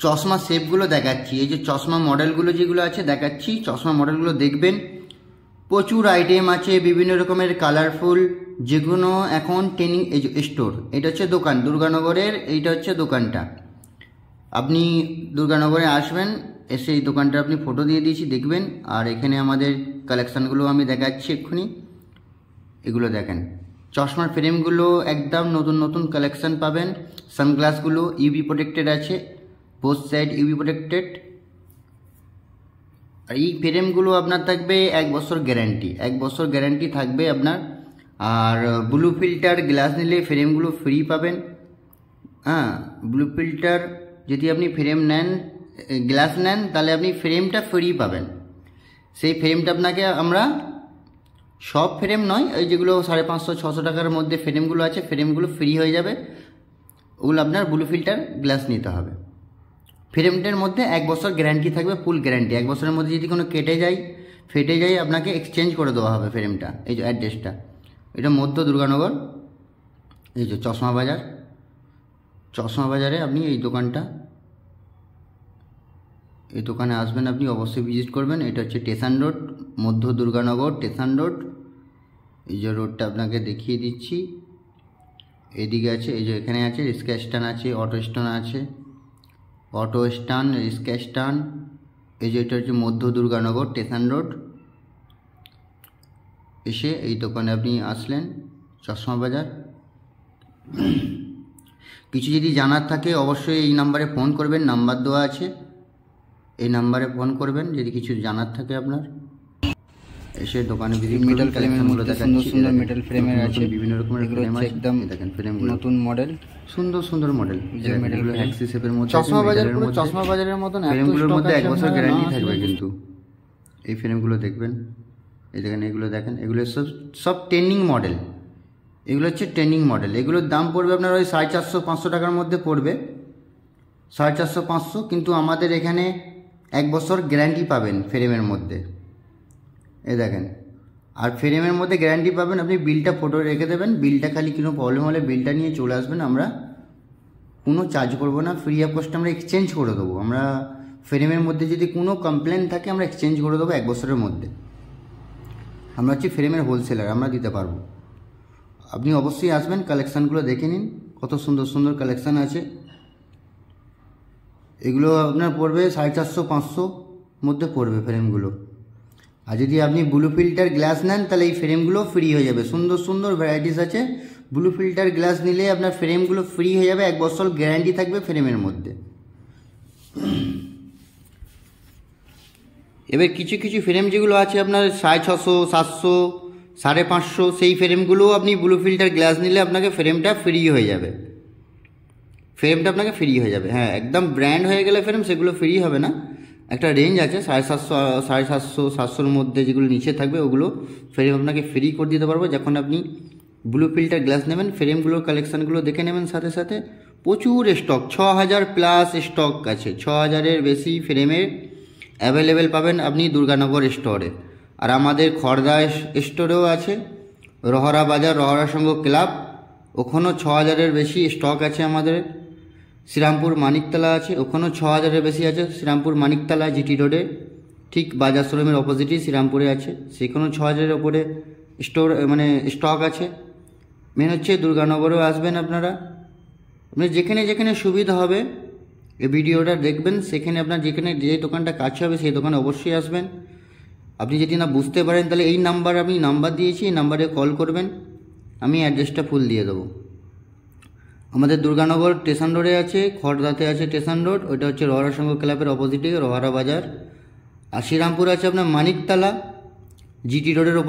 চশমা শেপগুলো দেখাচ্ছি, এই যে চশমা মডেলগুলো যেগুলো আছে দেখাচ্ছি, চশমা মডেলগুলো দেখবেন। প্রচুর আইটেম আছে, বিভিন্ন রকমের কালারফুল, যেগুলো এখন ট্রেনিং এই যে স্টোর, এটা হচ্ছে দোকান দুর্গানগরের, এইটা হচ্ছে দোকানটা। আপনি দুর্গানগরে আসবেন, এসে এই দোকানটা আপনি ফটো দিয়ে দিয়েছি দেখবেন। আর এখানে আমাদের কালেকশানগুলো আমি দেখাচ্ছি এক্ষুনি, এগুলো দেখেন। চশমার ফ্রেমগুলো একদম নতুন নতুন কালেকশান পাবেন। সানগ্লাসগুলো ইউভি প্রোটেক্টেড আছে, বোথ সাইড ইউভি প্রোটেক্টেড। আর এই ফ্রেমগুলো আপনার থাকবে 1 বছর গ্যারান্টি, 1 বছর গ্যারান্টি থাকবে আপনার। আর ব্লু ফিল্টার গ্লাস নিলে ফ্রেমগুলো ফ্রি পাবেন। হ্যাঁ, ব্লু ফিল্টার যদি আপনি ফ্রেম নেন, গ্লাস নেন, তাহলে আপনি ফ্রেমটা ফ্রি পাবেন। সেই ফ্রেমটা আপনাকে আমরা, সব ফ্রেম নয়, ওই যেগুলো 550-600 টাকার মধ্যে ফ্রেমগুলো আছে, ফ্রেমগুলো ফ্রি হয়ে যাবে। ওগুলো আপনার ব্লু ফিল্টার গ্লাস নিতে হবে। ফ্রেমটার মধ্যে 1 বছর গ্যারান্টি থাকবে, ফুল গ্যারান্টি। 1 বছরের মধ্যে যদি কোনো কেটে যায়, ফেটে যায়, আপনাকে এক্সচেঞ্জ করে দেওয়া হবে ফ্রেমটা। এই যে অ্যাড্রেসটা, এটা মধ্য দুর্গানগর, এই যে চশমা বাজার। চশমা বাজারে আপনি এই দোকানটা, এই দোকানে আসবেন, আপনি অবশ্যই ভিজিট করবেন। এটা হচ্ছে স্টেশন রোড, মধ্য দুর্গানগর স্টেশন রোড। এই যে রোডটা আপনাকে দেখিয়ে দিচ্ছি, এদিকে আছে, এই যে এখানে আছে রিক্সা স্ট্যান্ড আছে, অটো স্ট্যান্ড আছে, অটো স্ট্যান্ড, রিক্সা স্ট্যান্ড। এই যে এটা হচ্ছে মধ্য দুর্গানগর স্টেশন রোড। এসে এই দোকানে আপনি আসলেন, চশমা বাজার। কিছু যদি জানার থাকে অবশ্যই এই নাম্বারে ফোন করবেন, নাম্বার দেওয়া আছে, এই নাম্বারে ফোন করবেন যদি কিছু জানার থাকে আপনার। এসে দোকানে মেটাল ফ্রেমের মধ্যে সুন্দর সুন্দর মেটাল ফ্রেমের আছে, বিভিন্ন রকমের ফ্রেম আছে, একদম দেখেন ফ্রেমগুলো নতুন মডেল, সুন্দর সুন্দর মডেল। যে মেটাল অ্যাক্সিস শেপের মধ্যে, চশমা বাজার, পুরো চশমা বাজারের মতন ফ্রেমগুলোর মধ্যে 1 বছর গ্যারান্টি থাকবে কিন্তু। এই ফ্রেমগুলো দেখবেন, এই দেখেন, এগুলো দেখেন, এগুলো সব ট্রেন্ডিং মডেল। এগুলো হচ্ছে ট্রেন্ডিং মডেল। এগুলোর দাম পড়বে আপনার ওই 450-500 টাকার মধ্যে পড়বে, 450-500। কিন্তু আমাদের এখানে 1 বছর গ্যারান্টি পাবেন ফ্রেমের মধ্যে, এই দেখেন। আর ফ্রেমের মধ্যে গ্যারান্টি পাবেন, আপনি বিলটা ফটো রেখে দেবেন, বিলটা খালি কোনো প্রবলেম হলে বিলটা নিয়ে চলে আসবেন, আমরা কোনো চার্জ করবো না, ফ্রি অফ কস্ট আমরা এক্সচেঞ্জ করে দেবো। আমরা ফ্রেমের মধ্যে যদি কোনো কমপ্লেন থাকে আমরা এক্সচেঞ্জ করে দেবো 1 বছরের মধ্যে। আমরা হচ্ছে ফ্রেমের হোলসেলার, আমরা দিতে পারবো। আপনি অবশ্যই আসবেন, কালেকশানগুলো দেখে নিন, কত সুন্দর সুন্দর কালেকশান আছে। এগুলো আপনার পড়বে 450-500 মধ্যে পড়বে ফ্রেমগুলো। আর যদি আপনি ব্লু ফিল্টার গ্লাস নেন, তাহলে এই ফ্রেমগুলো ফ্রি হয়ে যাবে। সুন্দর সুন্দর ভ্যারাইটিস আছে, ব্লু ফিল্টার গ্লাস নিলে আপনার ফ্রেমগুলো ফ্রি হয়ে যাবে, 1 বছর গ্যারান্টি থাকবে ফ্রেমের মধ্যে। এবার কিছু কিছু ফ্রেম যেগুলো আছে আপনার 650, 700, 550, সেই ফ্রেমগুলোও আপনি ব্লু ফিল্টার গ্লাস নিলে আপনাকে ফ্রেমটা ফ্রি হয়ে যাবে, ফ্রেমটা আপনাকে ফ্রি হয়ে যাবে। হ্যাঁ, একদম ব্র্যান্ড হয়ে গেলে ফ্রেম সেগুলো ফ্রি হবে না, একটা রেঞ্জ আছে 750, 750, 700-র মধ্যে যেগুলো নিচে থাকবে ওগুলো ফ্রেম আপনাকে ফ্রি করে দিতে পারবো। যখন আপনি ব্লু ফিল্টার গ্লাস নেবেন, ফ্রেমগুলোর কালেকশানগুলো দেখে নেবেন। সাথে সাথে প্রচুর স্টক, 6000 প্লাস স্টক আছে, 6000-এর বেশি ফ্রেমের অ্যাভেলেবেল পাবেন আপনি দুর্গানগর স্টোরে। আর আমাদের খড়দা স্টোরেও আছে, রহরা বাজার, রহরা সংঘ ক্লাব, ওখানেও 6000-এর বেশি স্টক আছে আমাদের। শ্রীরামপুর মানিকতলা আছে, ওখানেও 6000-এর বেশি আছে। শ্রীরামপুর মানিকতলা জিটি রোডে, ঠিক বাজার শোরুমের অপোজিটই শ্রীরামপুরে আছে, সেখানেও 6000-এর ওপরে স্টোর মানে স্টক আছে। মেন হচ্ছে দুর্গানগরেও আসবেন আপনারা, আপনি যেখানে যেখানে সুবিধা হবে এই ভিডিওটা দেখবেন, সেখানে আপনার যেখানে যে দোকানটা কাছে হবে সেই দোকানে অবশ্যই আসবেন। আপনি যদি না বুঝতে পারেন তাহলে এই নাম্বার, আমি নাম্বার দিয়েছি, এই নাম্বারে কল করবেন, আমি অ্যাড্রেসটা ফুল দিয়ে দেবো। আমাদের দুর্গানগর স্টেশন রোডে আছে, খড়দাতে আছে স্টেশন রোড, ওইটা হচ্ছে রহরা সংঘ ক্লাবের অপোজিটে রহরা বাজার। আর শ্রীরামপুর আছে আপনার মানিকতলা জিটি রোডের ওপর।